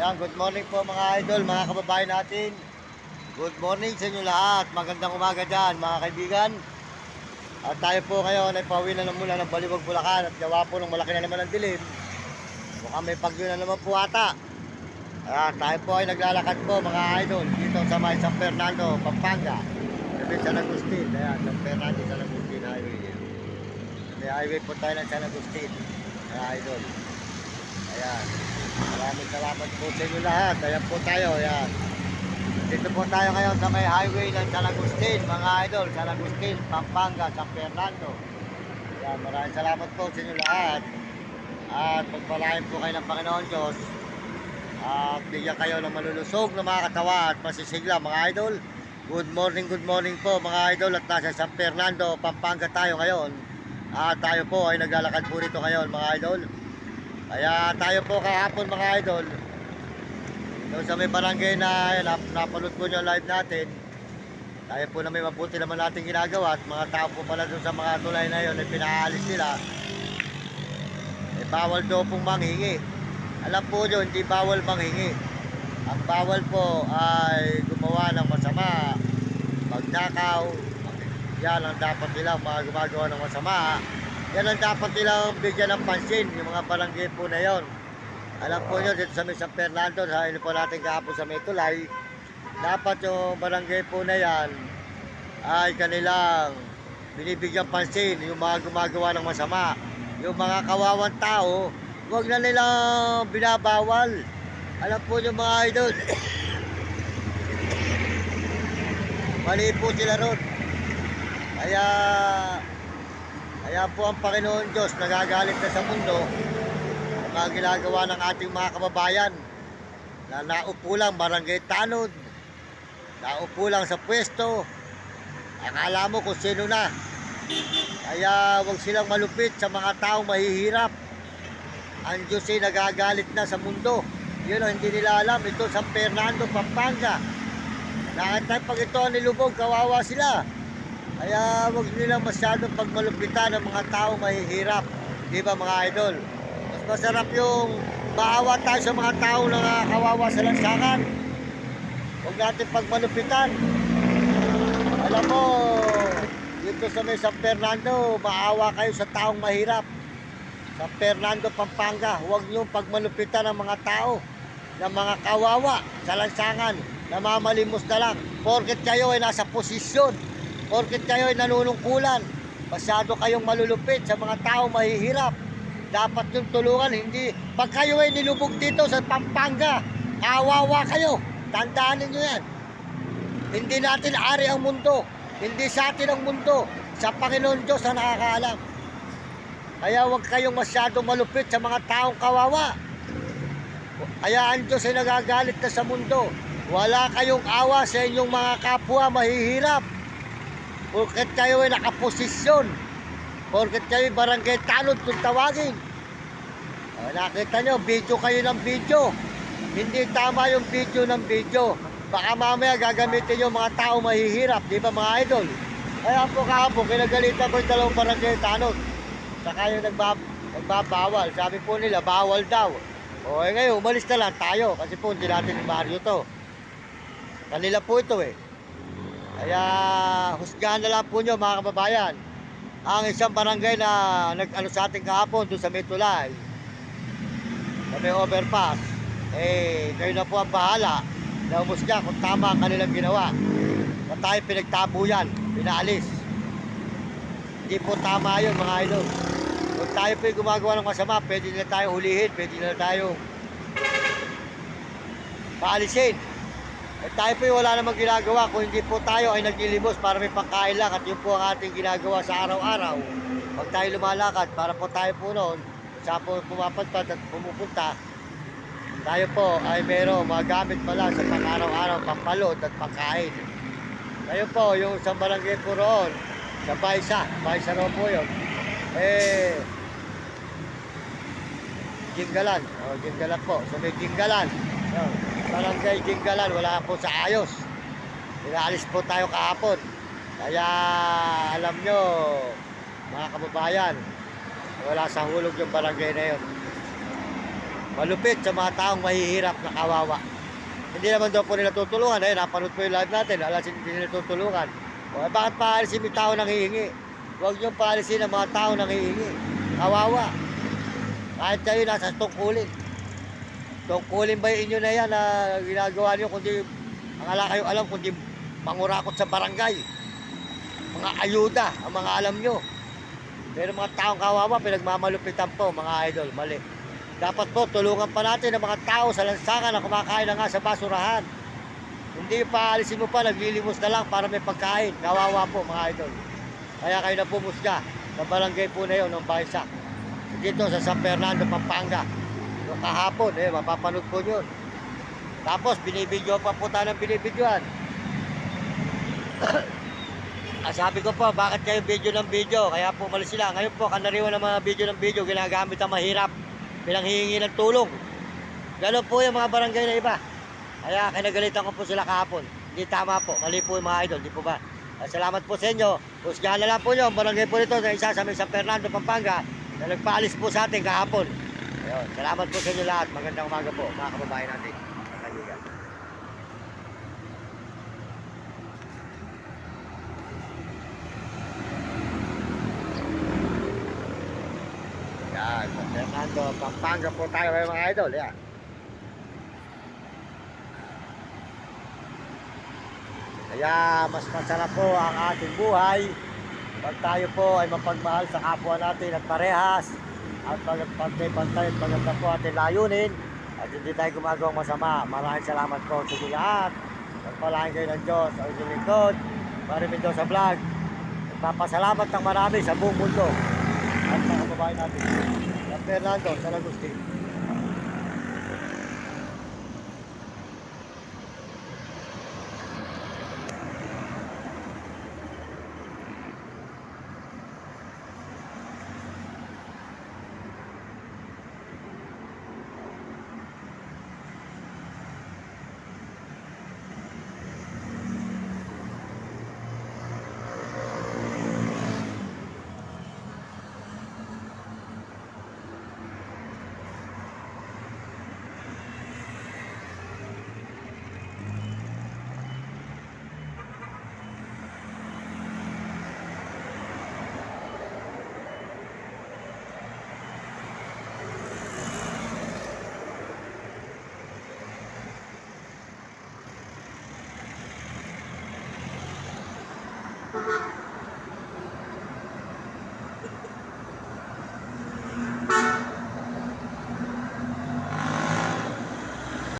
Yan, good morning po mga idol, mga kababayan natin. Good morning sa inyo lahat. Magandang umaga dyan mga kaibigan. At tayo po ngayon ay pauwi na mula ng Baliwag, Bulacan. At gawa po ng malaki na naman ang dilim. Mukhang may bagyo na naman po ata. Ayan, tayo po ay naglalakad po mga idol dito sa may San Fernando, Pampanga. Sabi San Agustin. Ayan, San Fernando, San Agustin highway. May highway po tayo ng San Agustin mga idol. Ayan. Maraming salamat po sa inyo lahat. Ayan po tayo. Ayan. Dito po tayo ngayon sa may highway ng San Agustin, mga idol. San Agustin, Pampanga, San Fernando. Ayan. Maraming salamat po sa inyo lahat. At pagpalain po kayo ng Panginoon Diyos. At bigyan kayo ng malulusog na mga katawa at masisigla, mga idol. Good morning po mga idol. At nasa San Fernando, Pampanga tayo ngayon. At tayo po ay naglalakad po rito ngayon, mga idol. Kaya tayo po kahapon mga idol doon sa may barangay na napanood po nyo live natin. Tayo po na may mabuti naman natin ginagawa. At mga tao po pala doon sa mga tulay na yun ay pinaalis nila. Bawal daw pong manghingi. Alam po nyo, hindi bawal manghingi. Ang bawal po ay gumawa ng masama, magnakaw. Yan ang dapat nila, mga gumagawa ng masama. Yan ang dapat nilang bigyan ng pansin, yung mga barangay po na yon. Alam po nyo, dito sa may San Fernando, sa po natin kahapon sa may tulay, dapat yung barangay po na yan ay kanilang binibigyan pansin, yung mga gumagawa ng masama. Yung mga kawawang tao, huwag na nilang binabawal. Alam po nyo mga idol, mali po sila ron. Kaya po ang Panginoon Diyos nagagalit na sa mundo ang mga ginagawa ng ating mga kababayan na naupo lang barangay tanod, naupo lang sa pwesto, akala mo kung sino na. Kaya huwag silang malupit sa mga taong mahihirap. Ang Diyos ay nagagalit na sa mundo. Yun ang hindi nila alam. Ito San Fernando, Pampanga. Nakatay pag ito ang nilubog, kawawa sila. Kaya huwag nilang masyadong pagmalupitan ng mga tao mahihirap. Di ba mga idol? Mas masarap yung maawa tayo sa mga tao na kawawa sa lansangan. Huwag natin pagmalupitan. Alam mo, dito sa may San Fernando, maawa kayo sa taong mahirap. San Fernando, Pampanga, huwag niyong pagmalupitan ng mga tao ng mga kawawa sa lansangan. Namamalimos na lang. Porket kayo ay nasa posisyon. Porket kayo ay nanunungkulan, masyado kayong malulupit sa mga tao mahihirap. Dapat yung tulungan, hindi. Pag kayo ay nilubog dito sa Pampanga, awawa kayo. Tandaan niyo yan. Hindi natin ari ang mundo. Hindi sa atin ang mundo. Sa Panginoon Diyos ang nakakaalam. Kaya huwag kayong masyadong malupit sa mga taong kawawa. Kaya ang Diyos ay nagagalit na sa mundo. Wala kayong awa sa inyong mga kapwa mahihirap. Porket kayo ay nakaposisyon. Porket kayo ay barangay tanod kung tawagin. Nakita nyo, video kayo ng video. Hindi tama yung video ng video. Baka mamaya gagamitin yung mga tao mahihirap. Di ba mga idol? Kaya po kahapon, kinagalitan ko yung dalawang barangay tanod. Saka yung nagbabawal. Sabi po nila, bawal daw. O ngayon, umalis na lang tayo. Kasi po, hindi natin ni Mario to. Kanila po ito eh. Kaya husgahan na lang po nyo mga kababayan. Ang isang barangay na nag-ano sa ating kahapon doon sa may tulay, sa may overpass, kayo na po ang bahala na umusga kung tama ang kanilang ginawa. Na tayo pinagtabo yan, pinaalis. Hindi po tama yun mga idol. Kung tayo po gumagawa ng masama, pwede nila tayo hulihin, pwede nila tayo paalisin. Tayo po wala namang ginagawa kung hindi po tayo ay naglilimos para may pagkain lang. At yun po ang ating ginagawa sa araw-araw. Pag tayo lumalakad, para po tayo po noon, sa po pumapadpad at pumupunta, tayo po ay mayroong mga gamit pala sa pang-araw-araw, pampalod at pagkain. Tayo po, yung isang barangay po roon, sa Baisa raw po yun. Jinggalan. Jinggalan po. So may Jinggalan. Barangay Jinggalan, wala po sa ayos. Pinaalis po tayo kahapon. Kaya alam nyo, mga kababayan, wala sa hulog yung barangay na yun. malupit sa mga taong mahihirap na kawawa. Hindi naman daw po nila tutulungan. Ayun, napanood po yung live natin. Alas hindi nila tutulungan. O, bakit paalisin yung tao nang hihingi? Huwag niyong paalisin ang mga tao nang hihingi. Kawawa. Kahit kayo nasa tungkulin. Tungkulin ba yung inyo na yan na ginagawa niyo kundi ang ala kayo alam kundi mangurakot sa barangay. Mga ayuda ang mga alam nyo. Pero mga taong kawawa pinagmamalupitan po mga idol. Mali. Dapat po tulungan pa natin ang mga tao sa lansangan na kumakain na nga sa basurahan. Hindi paalisin mo pa, naglilimos na lang para may pagkain. Kawawa po mga idol. Kaya kayo na pumusga sa barangay po na yun ng Baysak. Dito sa San Fernando, Pampanga. Yung kahapon, mapapanood po yun. Tapos binibidyo pa po tayo ng binibidyoan. Sabi ko po, bakit kayo video ng video? Kaya po umalis sila. Ngayon po, kanariwan ng mga video ng video, ginagamit ang mahirap. Pinanghihingi ng tulong. Gano'n po yung mga barangay na iba. Kaya kinagalitan ko po sila kahapon. Hindi tama po. Mali po yung mga idol. Di po ba? Salamat po sa inyo. Husgahan na lang po nyo. Ang barangay po nito na isa sa may San Fernando, Pampanga na nagpaalis po sa atin kahapon. Ayun. Salamat po sa inyo lahat. Magandang umaga po mga kababayan natin. Yan. San Fernando, Pampanga po tayo mga idol. Yan. Kaya mas masarap po ang ating buhay pag tayo po ay mapagmahal sa kapwa natin at parehas at pagpantay-pantay at maganda po ating layunin at hindi tayo gumagawang masama. Maraming salamat po sa inyo lahat. Pagpalain kayo ng Diyos sa inyong lingkod. Maraming Diyos sa vlog. Nagpapasalamat ng marami sa buong mundo at mga kababayan natin. San Fernando, San Agustin.